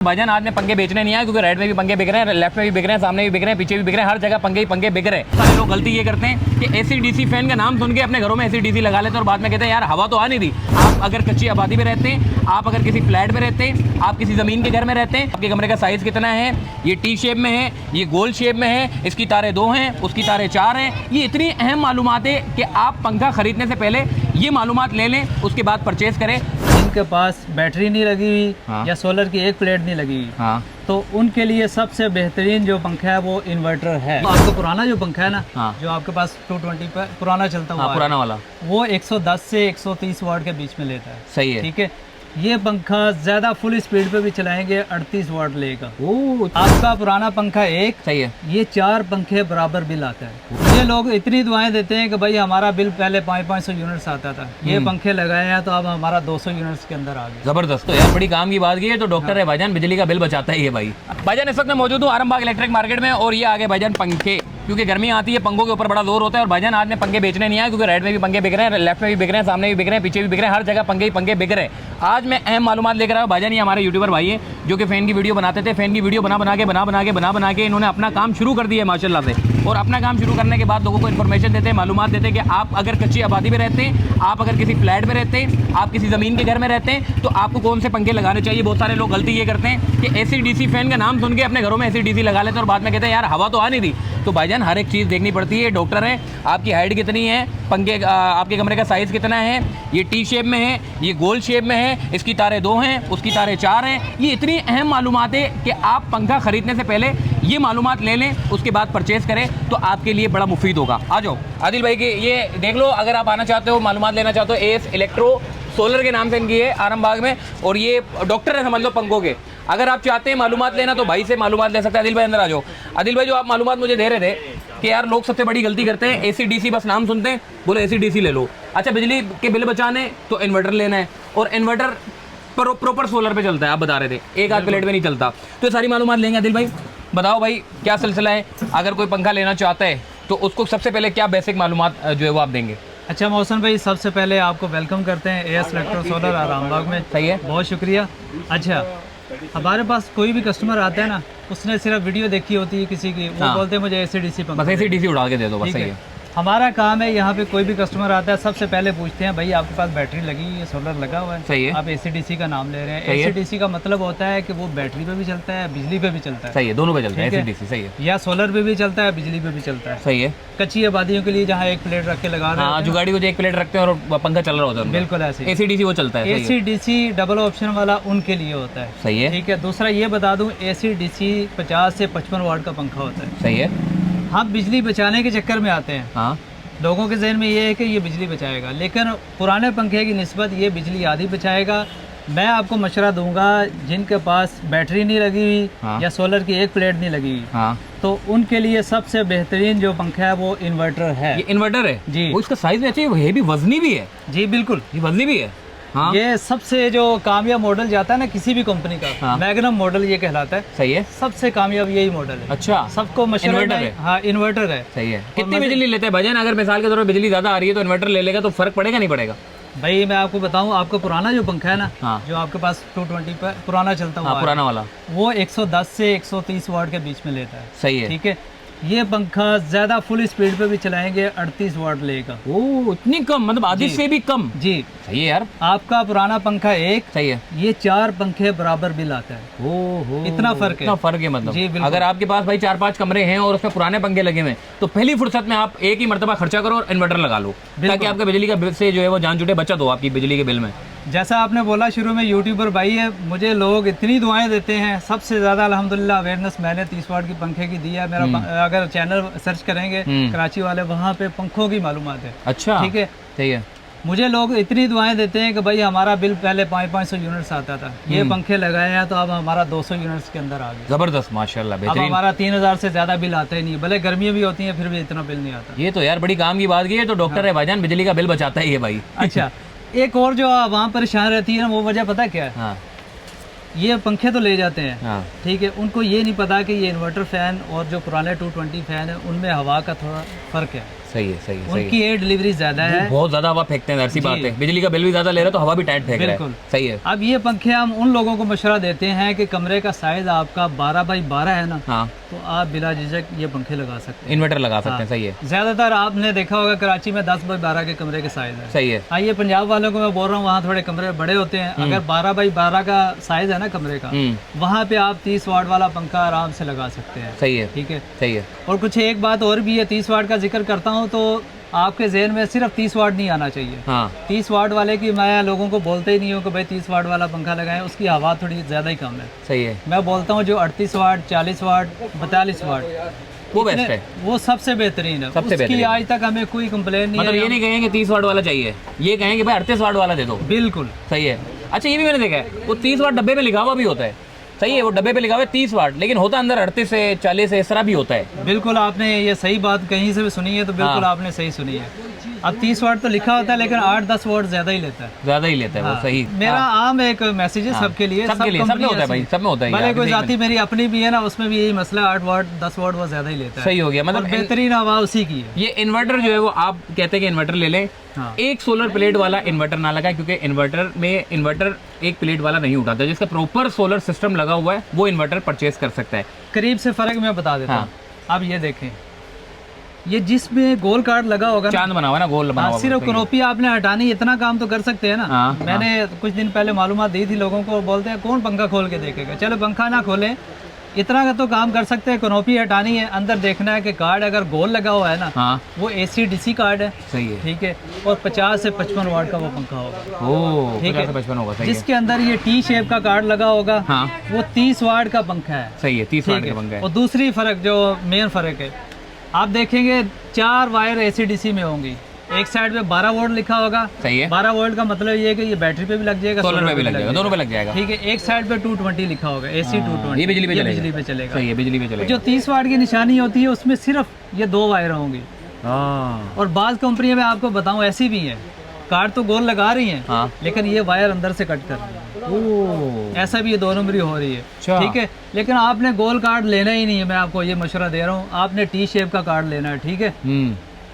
भाईजान आज में पंखे बेचने नहीं आए क्योंकि राइट में भी पंखे बिक रहे हैं, लेफ्ट में भी बिक रहे हैं, सामने भी बिक रहे हैं, पीछे भी बिक रहे हैं, हर जगह पंखे ही पंखे बिक रहे हैं। सारे लोग गलती ये करते हैं कि एसी डीसी फैन का नाम सुन के अपने घरों में एसी डीसी लगा लेते हैं और बाद में कहते हैं यार हवा तो आ नहीं रही। आप अगर कच्ची आबादी में रहते हैं, आप अगर किसी फ्लैट में रहते हैं, आप किसी ज़मीन के घर में रहते हैं, आपके कमरे का साइज़ कितना है, ये टी शेप में है, ये गोल शेप में है, इसकी तारें 2 हैं, उसकी तारें 4 हैं, ये इतनी अहम मालूमात है कि आप पंखा खरीदने से पहले ये मालूमात ले लें, उसके बाद परचेज़ करें। जिनके पास बैटरी नहीं लगी हुई या सोलर की एक प्लेट नहीं लगी हुई, तो उनके लिए सबसे बेहतरीन जो पंखा है वो इन्वर्टर है। तो आपको पुराना जो पंखा है ना, जो आपके पास 220 पर पुराना चलता हुआ पुराना वाला, वो 110 से 130 वाट के बीच में लेता है। सही है, ठीक है। ये पंखा ज्यादा फुल स्पीड पे भी चलाएंगे 38 वाट लेगा। आपका पुराना पंखा एक, सही है, ये 4 पंखे बराबर बिल आता है। ये लोग इतनी दुआएं देते हैं कि भाई हमारा बिल पहले 500 यूनिट्स आता था, ये पंखे लगाए हैं तो अब हमारा 200 यूनिट्स के अंदर आ गया। जबरदस्त। तो यार बड़ी काम की बात की है। तो डॉक्टर है भाईजान, बिजली का बिल बचाता है ये भाई। भाईजान इस वक्त मैं मौजूद हूँ आरामबाग इलेक्ट्रिक मार्केट में और ये आगे भाईजान पंखे, क्योंकि गर्मी आती है पंखों के ऊपर बड़ा जोर होता है। और भाईजान आज में पंखे बेचने नहीं आए क्योंकि राइट में भी पंखे बिक रहे हैं, लेफ्ट में भी बिक रहे हैं, सामने भी बिक रहे हैं, पीछे भी बिक रहे हैं, हर जगह पंखे ही पंखे बिक रहे हैं। आज मैं अहम मालूमात लेकर आया हूं। भाईजान ये हमारे यूट्यूबर भाई है जो कि फैन की वीडियो बनाते थे। फैन की वीडियो बना के इन्होंने अपना काम शुरू कर दिया है माशाल्लाह से। और अपना काम शुरू करने के बाद लोगों को इन्फॉर्मेशन देते हैं, मालूमात देते हैं कि आप अगर कच्ची आबादी में रहते हैं, आप अगर किसी फ्लैट में रहते हैं, आप किसी ज़मीन के घर में रहते हैं, तो आपको कौन से पंखे लगाने चाहिए। बहुत सारे लोग गलती ये करते हैं कि एसी डीसी फैन का नाम सुन के अपने घरों में एसी डीसी लगा लेते हैं और बाद में कहते हैं यार हवा तो आ नहीं रही। तो भाईजान हर एक चीज़ देखनी पड़ती है। डॉक्टर है, आपकी हाइट कितनी है, पंखे आपके कमरे का साइज़ कितना है, ये टी शेप में है, ये गोल शेप में है, इसकी तारें 2 हैं, उसकी तारें 4 हैं, ये इतनी अहम मालूमात है कि आप पंखा खरीदने से पहले ये मालूमात ले लें, उसके बाद परचेज़ करें तो आपके लिए बड़ा मुफीद होगा। आ जाओ आदिल भाई के ये देख लो, अगर आप आना चाहते हो, मालूमात लेना चाहते हो, एस इलेक्ट्रो सोलर के नाम से इनकी है आरामबाग में, और ये डॉक्टर है समझ लो पंखों के। अगर आप चाहते हैं मालूमात लेना तो भाई से मालूमात ले सकते हैं। आदिल भाई अंदर आ जाओ। आदिल भाई जो आप मालूमात मुझे दे रहे थे कि यार लोग सबसे बड़ी गलती करते हैं, एसी डीसी बस नाम सुनते हैं, बोले एसी डीसी ले लो। अच्छा, बिजली के बिल बचाने तो इन्वर्टर लेना है, और इन्वर्टर प्रॉपर सोलर पे चलता है, आप बता रहे थे, एक आध प्लेट में नहीं चलता। तो ये सारी मालूमात लेंगे। आदिल भाई बताओ भाई क्या सिलसिला है, अगर कोई पंखा लेना चाहता है तो उसको सबसे पहले क्या बेसिक मालूमात जो है वो आप देंगे। अच्छा मोहसन भाई, सबसे पहले आपको वेलकम करते हैं एस इलेक्ट्रो सोलर आरामबाग में। सही है, बहुत शुक्रिया। अच्छा, हमारे पास कोई भी कस्टमर आता है ना, उसने सिर्फ वीडियो देखी होती है किसी की, वो बोलते हैं मुझे एसी डीसी पंखा, बस एसी डीसी उड़ा के दे दो, बस सही है। हमारा काम है, यहाँ पे कोई भी कस्टमर आता है सबसे पहले पूछते हैं भाई आपके पास बैटरी लगी है, सोलर लगा हुआ है, सही है, आप एसी-डीसी का नाम ले रहे हैं। एसी-डीसी का मतलब होता है कि वो बैटरी पे भी चलता है, बिजली पे भी चलता है। सही है, दोनों पे चलता है एसी-डीसी। सही है, या सोलर पे भी चलता है, बिजली पे भी चलता है। सही है। कच्ची आबादियों के लिए जहाँ एक प्लेट रख के लगा रहे हैं, जो गाड़ी को जो एक प्लेट रखते हैं और पंखा चल रहा होता है, बिल्कुल ऐसे एसी-डीसी वो चलता है। एसी-डीसी डबल ऑप्शन वाला उनके लिए होता है। सही है, ठीक है। दूसरा ये बता दूं, एसी-डीसी 50 से 55 वाट का पंखा होता है। सही है। हम बिजली बचाने के चक्कर में आते हैं, हाँ, लोगों के जहन में ये है कि ये बिजली बचाएगा, लेकिन पुराने पंखे की निस्बत ये बिजली आधी बचाएगा। मैं आपको मशवरा दूंगा, जिनके पास बैटरी नहीं लगी हुई या सोलर की एक प्लेट नहीं लगी हुई, तो उनके लिए सबसे बेहतरीन जो पंखा है वो इन्वर्टर है। ये इन्वर्टर है जी, वो इसका साइज भी अच्छा है, ये भी वजनी भी है जी। बिल्कुल, ये वजनी भी है। हाँ। ये सबसे जो कामयाब मॉडल जाता है ना किसी भी कंपनी का, मैग्नम मॉडल ये कहलाता है। सही है, सबसे कामयाब यही मॉडल है। अच्छा, सबको मशवरा है। हाँ, इन्वर्टर है। सही है। कितनी बिजली लेते हैं भाईजान? अगर मिसाल के तौर पर बिजली ज्यादा आ रही है तो इन्वर्टर ले लेगा तो फर्क पड़ेगा नहीं पड़ेगा? भाई मैं आपको बताऊं, आपका पुराना जो पंखा है ना, जो आपके पास 220 पर पुराना चलता हुआ पुराना वाला, वो 110 से 130 वाट के बीच में लेता है। सही है, ठीक है। ये पंखा ज्यादा फुल स्पीड पे भी चलाएंगे 38 वाट लेगा। ओह, इतनी कम, मतलब आधी से भी कम जी। सही है यार। आपका पुराना पंखा एक, सही है, ये 4 पंखे बराबर बिल आता है। ओहो, इतना फर्क है। इतना फर्क है मतलब जी, अगर आपके पास भाई 4-5 कमरे हैं और उसमें पुराने पंखे लगे हुए हैं तो पहली फुर्सत में आप एक ही मरतबा खर्चा करो और इन्वर्टर लगा लो, ताकि आपका बिजली का बिल से जो है वो जान छूटे, बचत हो आपकी बिजली के बिल में। जैसा आपने बोला शुरू में, यूट्यूबर भाई है, मुझे लोग इतनी दुआएं देते हैं। सबसे ज्यादा अल्हम्दुलिल्लाह अवेयरनेस मैंने 30 वाट की पंखे की दी है। मेरा अगर चैनल सर्च करेंगे कराची वाले, वहाँ पे पंखों की मालूमात है। अच्छा, ठीक है, सही है। मुझे लोग इतनी दुआएं देते हैं कि भाई हमारा बिल पहले 500 यूनिट्स आता था, ये पंखे लगाए हैं तो अब हमारा 200 यूनिट्स के अंदर आ गया। जबरदस्त, माशाल्लाह, अब हमारा 3000 से ज्यादा बिल आता ही नहीं, भले गर्मियाँ भी होती हैं फिर भी इतना बिल नहीं आता। ये तो यार बड़ी काम की बात की है। तो डॉक्टर है भाईजान, बिजली का बिल बचाता है ये भाई। अच्छा, एक और जो वहाँ परेशान रहती है ना, वो वजह पता क्या है? ये पंखे तो ले जाते हैं, ठीक है, उनको ये नहीं पता कि ये इन्वर्टर फैन और जो पुराने 220 फैन है उनमें हवा का थोड़ा फर्क है। सही है, सही है, सही है। उनकी एयर डिलीवरी ज्यादा है, बहुत ज्यादा हवा फेंकते हैं, ऐसी बात है। बिजली का बिल भी ज्यादा ले रहे हैं तो हवा भी टाइट फेंक रहा है। सही है। अब ये पंखे हम उन लोगों को मशवरा देते हैं कि कमरे का साइज आपका 12 बाई 12 है ना, हाँ, तो आप बिला झिझक ये पंखे लगा सकते हैं, इन्वर्टर लगा सकते हैं। सही है। ज्यादातर आपने देखा होगा कराची में 10 बाई 12 के कमरे के साइज है। सही है। हाँ, ये पंजाब वालों को मैं बोल रहा हूँ, वहाँ थोड़े कमरे बड़े होते हैं। अगर 12 बाई 12 का साइज है ना कमरे का, वहाँ पे आप 30 वाट वाला पंखा आराम से लगा सकते हैं। सही है, ठीक है। सही है। और कुछ एक बात और भी है, 30 वाट का जिक्र करता हूँ तो आपके जहन में सिर्फ 30 वाट नहीं आना चाहिए। हाँ, 30 वाट वाले की मैं लोगों को बोलते ही नहीं हूँ कि भाई 30 वाट वाला पंखा लगाएं, उसकी हवा थोड़ी ज़्यादा ही कम है। सही है। मैं बोलता हूँ जो 38 वाट, 40 वाट, 42 वाट, वो बेस्ट है, वो सबसे बेहतरीन है। सबसे उसकी बेहतरीन। आज तक हमें कोई कंप्लेन नहीं मतलब है। ये नहीं कहेंगे 30 वाट वाला चाहिए, ये कहेंगे भाई 38 वाट वाला दे दो। बिल्कुल सही है। अच्छा, ये भी मैंने देखा है, वो 30 वाट डब्बे में लिखा हुआ भी होता है। सही है, वो डब्बे पे लिखा हुआ है 30 वाट, लेकिन होता अंदर 38 से 40 से इस तरह भी होता है। बिल्कुल, आपने ये सही बात कहीं से भी सुनी है तो बिल्कुल आपने सही सुनी है। अब 30 वाट तो लिखा होता है, लेकिन 8-10 वाट ज्यादा ही लेता है। ज्यादा ही लेता है वो। सही। मेरा आम एक मैसेज है सबके लिए, सबके लिए, सब में होता है भाई, सब में होता है। भले कोई जाती मेरी अपनी भी है ना, उसमें भी यही मसला, 8 वाट 10 वाट वो ज्यादा ही लेता है। सही हो गया। मतलब बेहतरीन हवा उसी की है। ये इन्वर्टर जो है वो आप कहते हैं कि इन्वर्टर ले लें, हाँ। एक सोलर प्लेट वाला इन्वर्टर ना लगाएं, क्योंकि इन्वर्टर एक प्लेट वाला नहीं उठाता। जिसका प्रॉपर सोलर सिस्टम लगा हुआ है वो इन्वर्टर परचेज कर सकता है। करीब से फर्क मैं बता देता हूँ। अब ये देखें, ये जिसमें गोल कार्ड लगा होगा, चांद बना हुआ ना, गोल बना हुआ, सिर्फ कनोपी आपने हटानी, इतना काम तो कर सकते हैं ना। हाँ, मैंने कुछ दिन पहले मालूमात दी थी लोगों को, बोलते हैं कौन पंखा खोल के देखेगा। चलो पंखा ना खोलें, इतना का तो काम कर सकते हैं। कनोपी हटानी है, अंदर देखना है कि कार्ड अगर गोल लगा हुआ है ना, हाँ, वो AC/DC कार्ड है। सही है। ठीक है। और 50 से 55 वाट का वो पंखा होगा। ओह, ठीक है। 50 से 55 होगा। सही है। जिसके अंदर ये T शेप का कार्ड लगा होगा, हाँ, वो 30 वाट का पंखा है। सही है, 30 वाट ठीक का पंखा है। है। और दूसरी फर्क जो मेन फर्क है, आप देखेंगे 4 वायर AC/DC में होंगी। एक साइड पे 12 वोल्ट लिखा होगा। सही है। 12 वोल्ट का मतलब ये है कि ये बैटरी पे भी लग जाएगा, सोलर पे भी लग जाएगा, दोनों पे लग जाएगा। ठीक है। एक साइड पे 220 लिखा होगा, AC 220, ये बिजली पे चलेगा। सही है, बिजली पे चलेगा। जो 30 वाट की निशानी होती है उसमें सिर्फ ये 2 वायर होंगी। हाँ, और बाज़ कंपनियां मैं आपको बताऊं ऐसी भी हैं, कार्ड तो गोल लगा रही हैं, हाँ, लेकिन ये वायर अंदर से कट कर रही है। ओह, ऐसा भी ये 2 नंबरी हो रही है। अच्छा। ठीक है। लेकिन आपने गोल कार्ड लेना ही नहीं है, मैं आपको ये मशवरा दे रहा हूँ, आपने T शेप का कार्ड लेना है। ठीक है।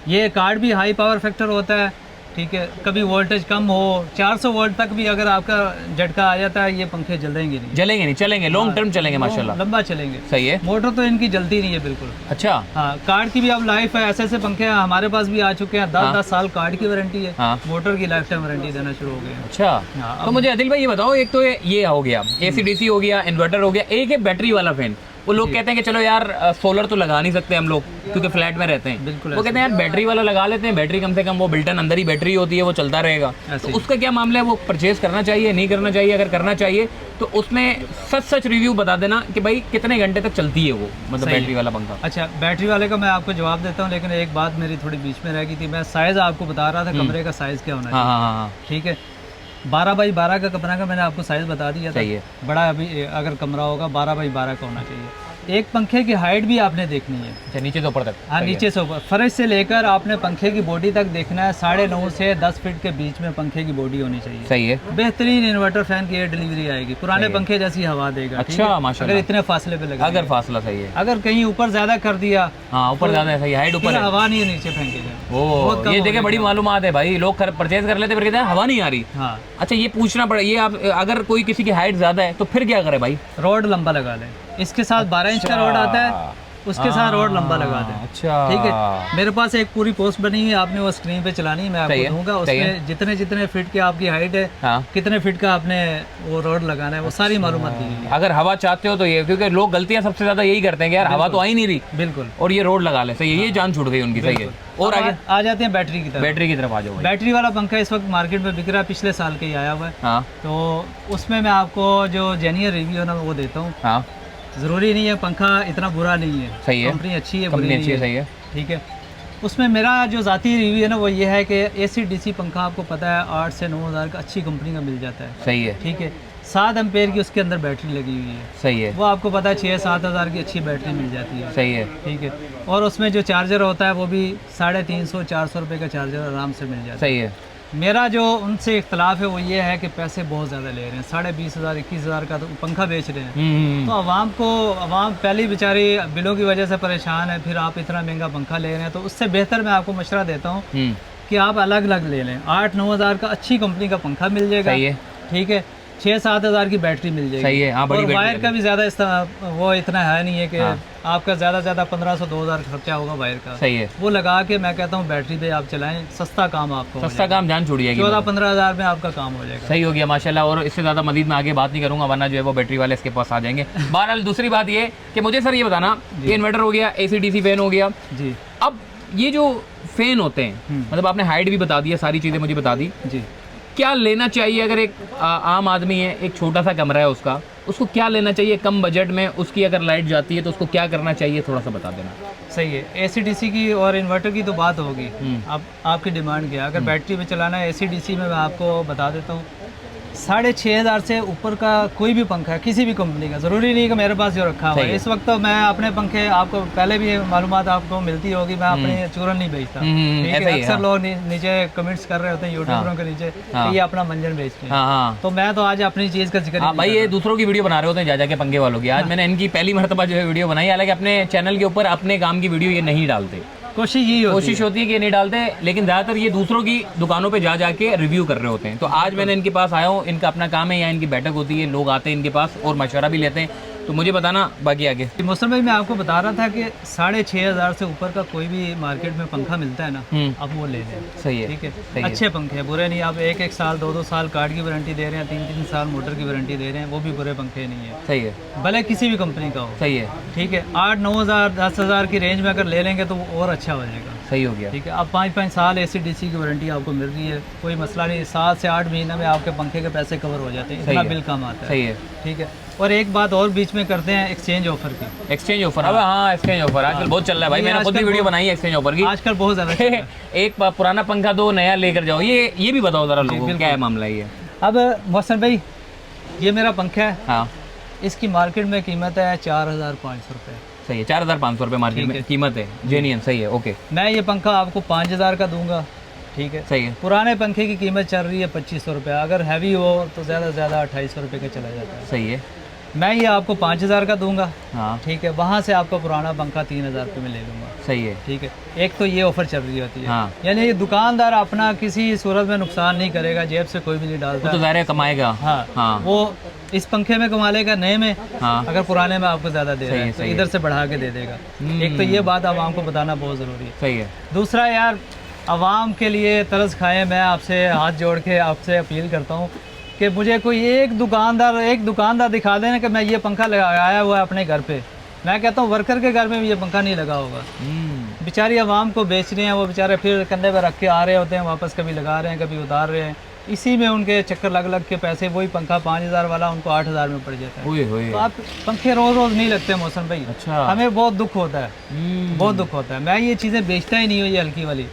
ये कार्ड भी हाई पावर फैक्टर होता है। ठीक है। कभी वोल्टेज कम हो, 400 वोल्ट तक भी अगर आपका झटका आ जाता है, ये पंखे जलेंगे नहीं, चलेंगे, लॉन्ग टर्म चलेंगे माशाल्लाह, लंबा चलेंगे। सही है। मोटर तो इनकी जलती नहीं है बिल्कुल। अच्छा। हाँ, कार्ड की भी अब लाइफ है। ऐसे पंखे हमारे पास भी आ चुके हैं, 10-10 साल कार्ड की वारंटी है। हाँ। मोटर की लाइफ टाइम वारंटी देना शुरू हो गए हैं। अच्छा। हाँ, तो मुझे आदिल भाई ये बताओ, एक तो ये हो गया AC/DC हो गया, इन्वर्टर हो गया, एक है बैटरी वाला फैन। वो लोग कहते हैं कि चलो यार सोलर तो लगा नहीं सकते हम लोग क्योंकि फ्लैट में रहते हैं। बिल्कुल। वो कहते हैं यार बैटरी वाला लगा लेते हैं, बैटरी कम से कम वो बिल्टन अंदर ही बैटरी होती है, वो चलता रहेगा। तो उसका क्या मामला है, वो परचेज करना चाहिए नहीं करना चाहिए? अगर करना चाहिए तो उसमें सच रिव्यू बता देना कि भाई कितने घंटे तक चलती है वो, मतलब बैटरी वाला पंखा। अच्छा, बैटरी वाले का मैं आपको जवाब देता हूँ, लेकिन एक बात मेरी थोड़ी बीच में रह गई थी। मैं साइज आपको बता रहा था, कमरे का साइज क्या होना चाहिए। हाँ, ठीक है। 12 बाई 12 का कमरा का मैंने आपको साइज बता दिया था। सही है। बड़ा अभी अगर कमरा होगा 12 बाई 12 का होना चाहिए। एक पंखे की हाइट भी आपने देखनी है। अच्छा, नीचे से ऊपर तक? हाँ, नीचे से ऊपर, फर्श से लेकर आपने पंखे की बॉडी तक देखना है। 9.5 से 10 फीट के बीच में पंखे की बॉडी होनी चाहिए। सही है। बेहतरीन इन्वर्टर फैन की एयर डिलीवरी आएगी, पुराने पंखे जैसी हवा देगा। अच्छा, माशाल्लाह। अगर इतने फासले पे लगे, अगर फासला सही है। अगर कहीं ऊपर ज्यादा कर दिया, हाँ, ऊपर ज्यादा है, सही, हाइट ऊपर है, हवा नहीं नीचे फेंकेगा। ओ, ये देखिए बड़ी मालूमात है भाई, लोग परचेज कर लेते, फिर कहते हैं हवा नहीं आ रही। हाँ। अच्छा, ये पूछना पड़े, ये आप अगर कोई किसी की हाइट ज्यादा है तो फिर क्या करे भाई? रोड लंबा लगा लें। इसके साथ 12 इंच का रोड आता है, उसके साथ रोड लंबा लगा दें। अच्छा, ठीक है। मेरे पास एक पूरी पोस्ट बनी है, आपने वो स्क्रीन पे चलानी है, मैं आपको दूंगा। उसमें जितने फीट की आपकी हाइट है, हाँ, कितने फीट का आपने वो रोड लगाना है, वो सारी मालूमात दी गई है। अगर हवा चाहते हो तो ये, क्योंकि लोग गलतियां सबसे ज्यादा यही करते हैं कि यार हवा तो आ ही नहीं रही, बिल्कुल, और ये रोड लगा ले। सही है, ये जान छूट गई उनकी। सही है। और आगे आ जाते हैं बैटरी की तरफ। बैटरी की तरफ आ जाओ भाई। बैटरी वाला पंखा इस वक्त मार्केट में बिक रहा है, पिछले साल के ही आया हुआ है। हाँ, तो उसमें मैं आपको जो जेन्युइन रिव्यू है ना वो देता हूँ। हाँ, ज़रूरी नहीं है पंखा इतना बुरा नहीं है। सही है। कंपनी अच्छी है, कंपनी अच्छी है। सही है। ठीक है। उसमें मेरा जो ज़ाती रिव्यू है ना वो ये है कि AC/DC पंखा आपको पता है 8 से 9 हज़ार का अच्छी कंपनी का मिल जाता है। सही है। ठीक है। 7 एम्पेयर की उसके अंदर बैटरी लगी हुई है। सही है। वो आपको पता है 6-7 हज़ार की अच्छी बैटरी मिल जाती है। सही है। ठीक है। और उसमें जो चार्जर होता है वो भी 350-400 रुपये का चार्जर आराम से मिल जाता है। सही है। मेरा जो उनसे इख्तलाफ है वो ये है कि पैसे बहुत ज़्यादा ले रहे हैं, 20,500 21,000 का तो पंखा बेच रहे हैं। तो आवाम पहली बेचारी बिलों की वजह से परेशान है, फिर आप इतना महंगा पंखा ले रहे हैं। तो उससे बेहतर मैं आपको मशवरा देता हूँ कि आप अलग अलग ले लें। 8-9 हज़ार का अच्छी कंपनी का पंखा मिल जाएगा, ठीक है, 6-7 हज़ार की बैटरी मिल जाएगी। सही है, हाँ, बड़ी और वायर का भी ज़्यादा वो इतना है नहीं है कि आपका ज़्यादा 1500-2000 खर्चा होगा वायर का। सही है, वो लगा के मैं कहता हूँ बैटरी पे आप चलाएं, सस्ता काम आपको, सस्ता काम जान छूट जाएगी, 14-15 हज़ार में आपका काम हो जाएगा। सही हो गया माशाल्लाह। और इससे ज़्यादा मजीद मैं आगे बात नहीं करूँगा, वरना जो है वो बैटरी वाले इसके पास आ जाएंगे। बहरहाल दूसरी बात ये कि मुझे सर ये बताना, ये इन्वर्टर हो गया, AC/DC फैन हो गया जी। अब ये जो फैन होते हैं, मतलब आपने हाइट भी बता दिया, सारी चीज़ें मुझे बता दी जी, क्या लेना चाहिए अगर एक आम आदमी है, एक छोटा सा कमरा है उसका, उसको क्या लेना चाहिए कम बजट में, उसकी अगर लाइट जाती है तो उसको क्या करना चाहिए, थोड़ा सा बता देना। सही है। AC/DC की और इन्वर्टर की तो बात होगी, अब आपकी डिमांड क्या है। अगर बैटरी में चलाना है AC/DC में, मैं आपको बता देता हूँ 6,500 से ऊपर का कोई भी पंखा है किसी भी कंपनी का, ज़रूरी नहीं कि मेरे पास जो रखा हुआ है। इस वक्त तो मैं अपने पंखे, आपको पहले भी मालूमात आपको मिलती होगी, मैं अपने चूरन नहीं बेचता, ठीक है। अक्सर लोग नीचे कमेंट्स कर रहे होते हैं यूट्यूबरों के नीचे कि ये अपना मंजन बेचते हैं, तो मैं तो आज अपनी चीज़ का जिक्र भाई, ये दूसरों की वीडियो बना रहे होते हैं जा जाके पंखे वालों की। आज मैंने इनकी पहली मरतबा जो है वीडियो बनाई, हालांकि अपने चैनल के ऊपर अपने काम की वीडियो ये नहीं डालते, कोशिश होती है कि ये नहीं डालते, लेकिन ज़्यादातर ये दूसरों की दुकानों पे जा जाके रिव्यू कर रहे होते हैं। तो आज मैंने इनके पास आया हूँ, इनका अपना काम है, या इनकी बैठक होती है, लोग आते हैं इनके पास और मशवरा भी लेते हैं। तो मुझे बताना बाकी आगे। मौसम भाई, मैं आपको बता रहा था कि 6,500 से ऊपर का कोई भी मार्केट में पंखा मिलता है ना, आप वो ले लें। सही है, ठीक है, अच्छे पंखे बुरे नहीं। आप 1-1 साल 2-2 साल कार्ड की वारंटी दे रहे हैं, 3-3 साल मोटर की वारंटी दे रहे हैं, वो भी बुरे पंखे नहीं है। सही है, भले किसी भी कंपनी का हो। सही है, ठीक है। 8-9 हज़ार 10 हज़ार की रेंज में अगर ले लेंगे तो वो और अच्छा हो जाएगा। सही हो गया, ठीक है। अब 5-5 साल AC/DC की वारंटी आपको मिल रही है, कोई मसला नहीं। 7 से 8 महीने में आपके पंखे के पैसे कवर हो जाते हैं, इतना बिल कम आता है। सही है, ठीक है। और एक बात और बीच में करते हैं, एक्सचेंज ऑफर की। एक्सचेंज ऑफर, अब हाँ, एक्सचेंज ऑफर आजकल बहुत चल रहा है भाई, मैंने खुद भी वीडियो बनाई है एक्सचेंज ऑफर की, आजकल बहुत ज़्यादा। एक पुराना पंखा दो नया लेकर जाओ, ये भी बताओ जरा लोगों को क्या है मामला ये। अब मोहसन भाई, ये मेरा पंखा है, हाँ, इसकी मार्केट में कीमत है 4,500 रुपये। सही है, 4,500 रुपये मार्केट में कीमत है, जेन्युइन। सही है, ओके। मैं ये पंखा आपको 5,000 का दूंगा, ठीक है। सही है। पुराने पंखे की कीमत चल रही है 2,500 रुपये, अगर हैवी हो तो ज़्यादा से ज़्यादा 2,800 रुपये का चला जाता है। सही है। मैं ये आपको 5,000 का दूंगा, हाँ, ठीक है। वहाँ से आपका पुराना पंखा 3,000 रुपये में ले लूँगा। सही है, ठीक है। एक तो ये ऑफर चल रही होती है, हाँ। यानी ये दुकानदार अपना किसी सूरत में नुकसान नहीं करेगा, जेब से कोई भी नहीं डालता, तो ज़ाहिर है कमाएगा। हाँ, हाँ, वो इस पंखे में कमा लेगा नए में, हाँ, अगर पुराने में आपको ज़्यादा दे रहा है तो इधर से बढ़ा के दे देगा। एक तो ये बात आवाम को बताना बहुत ज़रूरी है। सही है। दूसरा यार, आवाम के लिए तरस खाएं, मैं आपसे हाथ जोड़ के आपसे अपील करता हूँ कि मुझे कोई एक दुकानदार दिखा देना कि मैं ये पंखा लगाया हुआ है अपने घर पे। मैं कहता हूँ वर्कर के घर में भी ये पंखा नहीं लगा होगा। बेचारी आवाम को बेच रहे हैं, वो बेचारे फिर कंधे पे रख के आ रहे होते हैं, वापस कभी लगा रहे हैं कभी उतार रहे हैं, इसी में उनके चक्कर लग के पैसे, वही पंखा 5,000 वाला उनको 8,000 में पड़ जाता है। तो आप पंखे रोज नहीं लगते मौसम भाई। अच्छा। हमें बहुत दुख होता है, बहुत दुख होता है। मैं ये चीज़ें बेचता ही नहीं हूँ, ये हल्की वाली।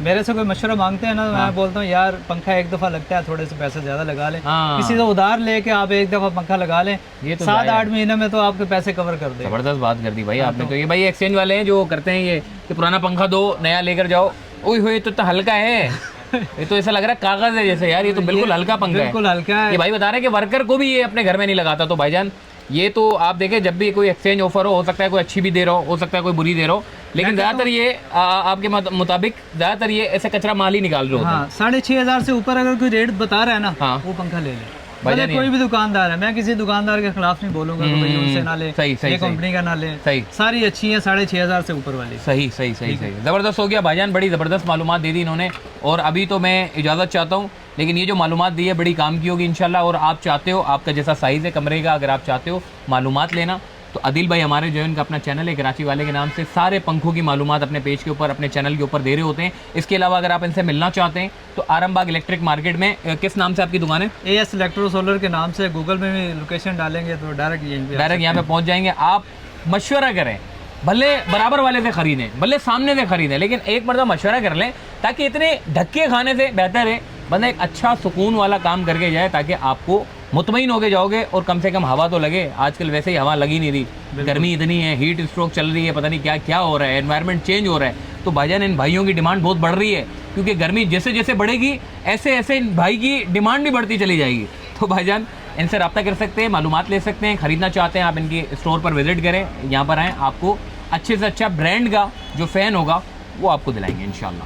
मेरे से कोई मशवरा मांगते हैं ना, तो मैं बोलता हूँ यार पंखा एक दफ़ा लगता है, थोड़े से पैसे ज़्यादा लगा लें, किसी से उधार लेके आप एक दफ़ा पंखा लगा लें, 7-8 महीने में तो आपके पैसे कवर कर दे। ज़बरदस्त बात कर दी भाई आपने। तो ये भाई एक्सचेंज वाले हैं जो करते हैं ये कि पुराना पंखा दो नया लेकर जाओ। ओए होए, तो हल्का है ये, तो ऐसा लग रहा है कागज है जैसे यार, ये तो बिल्कुल हल्का पंखा है, बिल्कुल हल्का है। ये भाई बता रहे हैं कि वर्कर को भी ये अपने घर में नहीं लगाता। तो भाईजान ये तो आप देखें, जब भी कोई एक्सचेंज ऑफर हो सकता है कोई अच्छी भी दे रहा हो सकता है कोई बुरी दे रहा हो, लेकिन ज़्यादातर ये आपके मुताबिक ज़्यादातर ये ऐसे कचरा माल ही निकाल रहे होते हैं। 6,500 से ऊपर अगर कोई रेट बता रहा है ना, वो पंखा ले ले। भले कोई भी दुकानदार है, मैं किसी दुकानदार के खिलाफ नहीं बोलूंगा कि भाई उनसे ना ले, ये कंपनी का ना ले। सही, सारी अच्छी है 6,500 से ऊपर वाली। सही सही सही सही, ज़बरदस्त हो गया भाईजान, बड़ी ज़बरदस्त मालूमात दे दी इन्होंने। और अभी तो मैं इजाज़त चाहता हूँ, लेकिन ये जो मालूमात दी है बड़ी काम की होगी इंशाल्लाह। और आप चाहते हो, आपका जैसा साइज़ है कमरे का, अगर आप चाहते हो मालूमात लेना, तो आदिल भाई हमारे जो है इनका अपना चैनल है कराची वाले के नाम से, सारे पंखों की मालूमात अपने पेज के ऊपर अपने चैनल के ऊपर दे रहे होते हैं। इसके अलावा अगर आप इनसे मिलना चाहते हैं तो आरामबाग इलेक्ट्रिक मार्केट में, किस नाम से आपकी दुकान है? AS इलेक्ट्रो सोलर के नाम से। गूगल में भी लोकेशन डालेंगे तो डायरेक्ट यहाँ पे पहुँच जाएंगे। आप मशवरा करें, भले बराबर वाले से खरीदें, भले सामने से खरीदें, लेकिन एक मरतबा मशवरा कर लें, ताकि इतने धक्के खाने से बेहतर है बंदा एक अच्छा सुकून वाला काम करके जाए, ताकि आपको मुतमईन होके जाओगे और कम से कम हवा तो लगे। आजकल वैसे ही हवा लगी नहीं रही, गर्मी इतनी है, हीट स्ट्रोक चल रही है, पता नहीं क्या क्या हो रहा है, एनवायरनमेंट चेंज हो रहा है। तो भाईजान इन भाइयों की डिमांड बहुत बढ़ रही है क्योंकि गर्मी जैसे जैसे बढ़ेगी ऐसे ऐसे भाई की डिमांड भी बढ़ती चली जाएगी। तो भाईजान इनसे रब्ता कर सकते हैं, मालूमात ले सकते हैं, ख़रीदना चाहते हैं आप इनकी स्टोर पर विजिट करें, यहाँ पर आएँ, आपको अच्छे से अच्छा ब्रांड का जो फ़ैन होगा वो आपको दिलाएंगे इंशाल्लाह।